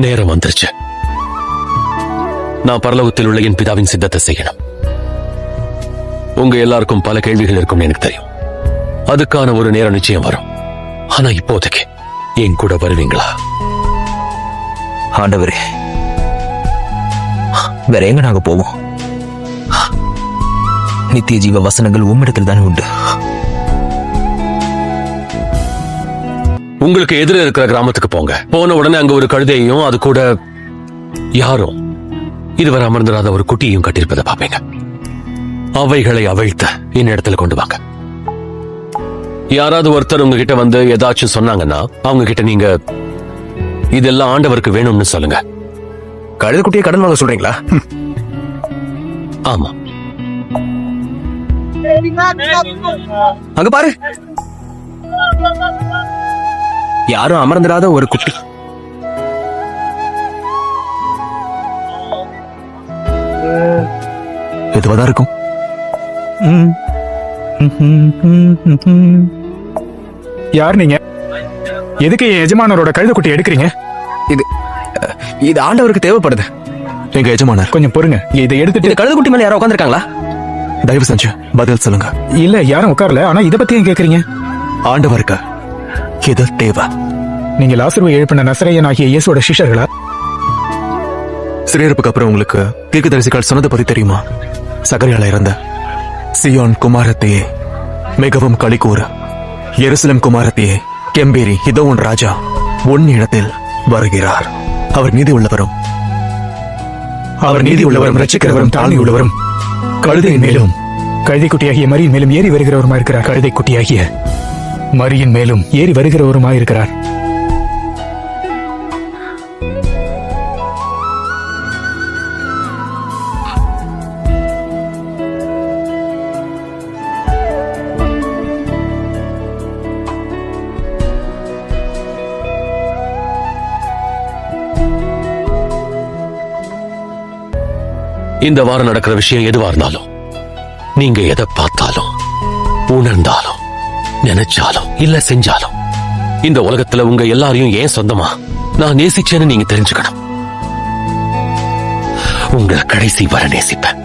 நேரம் வந்துருச்சு. நான் பரலோகத்தில் உள்ள என் பிதாவின் சித்தத்தை செய்யணும். உங்க எல்லாருக்கும் பல கேள்விகள் இருக்கும்னு எனக்கு தெரியும். அதுக்கான ஒரு நேரம் நிச்சயம் வரும். ஆனா இப்போதைக்கு என் கூட வருவீங்களா? ஆண்டவரே, வேற எங்க நாங்க போவோம்? நித்திய ஜீவ வசனங்கள் உம்மிடத்தில் தானே உண்டு. உங்களுக்கு எதிர இருக்கிற கிராமத்துக்கு போங்க. போன உடனே அங்க ஒரு கழுதையையும் அது கூட யாரும் இதுவரை அமர்ந்திராத ஒரு குட்டியையும் கட்டியிருப்பதை பாப்பீங்க. அவைகளை அவிழ்த்த என்னிடத்துல கொண்டு வாங்க. யாராவது ஒருத்தர் உங்ககிட்ட வந்து ஏதாச்சும் சொன்னாங்கன்னா அவங்க கிட்ட நீங்க இதெல்லாம் ஆண்டவருக்கு வேணும்னு சொல்லுங்க. கழுத குட்டியை கடன் வாங்க சொல்றீங்களா? ஆமா. அங்க பாரு, யாரும் அமர்ந்திராத ஒரு குட்டி. எதுவாதான் இருக்கும். யார் நீங்க? எதுக்கு என் எஜமானரோட கழுத குட்டி எடுக்கிறீங்க? இது ஆண்டவருக்கு தேவைப்படுது. எங்க எஜமானர் கொஞ்சம் பொறுங்க. இதை எடுத்துட்டு கழுத குட்டி மேல யாரும் உட்காந்துருக்காங்களா? தயவு செஞ்சு பதில் சொல்லுங்க. இல்ல, யாரும் உட்காரல. ஆனா இத பத்தி ஏன் கேக்குறீங்க? ஆண்டவருக்கு இது தேவை. நீங்க லாசருவை எழுப்பின நசரேயன் ஆகிய இயேசுவோட சிஷ்யர்களா? சிறையிருப்புக்கு அப்புறம் உங்களுக்கு தீர்க்கதரிசிகள் சொன்னதை பத்தி தெரியுமா? சகரியால இறந்த சியோன் குமாரத்தையே மிகவும் களி கூற, எருசலேம் குமாரத்தையே கெம்பீரி, இதோ உன் ராஜா உன் இடத்தில் வருகிறார். அவர் நீதி உள்ளவரும் ரட்சிக்கிறவரும் தாழ்மை உள்ளவரும், கழுதையின் மேலும் கழுதை குட்டியாகிய மரியின் மேலும் ஏறி வருகிறவருமா இருக்கிறார். கழுதை குட்டியாகிய மரியின் மேலும் ஏறி வருகிறவருமா இருக்கிறார். இந்த வாரம் நடக்கிற விஷயம் எதுவா இருந்தாலும், நீங்க எதை பார்த்தாலும், உணர்ந்தாலும், நினைச்சாலும், இல்ல செஞ்சாலும், இந்த உலகத்துல உங்க எல்லாரையும் ஏன் சொந்தமா நான் நேசிச்சேன்னு நீங்க தெரிஞ்சுக்கணும். உங்களை கடைசி வர நேசிப்பேன்.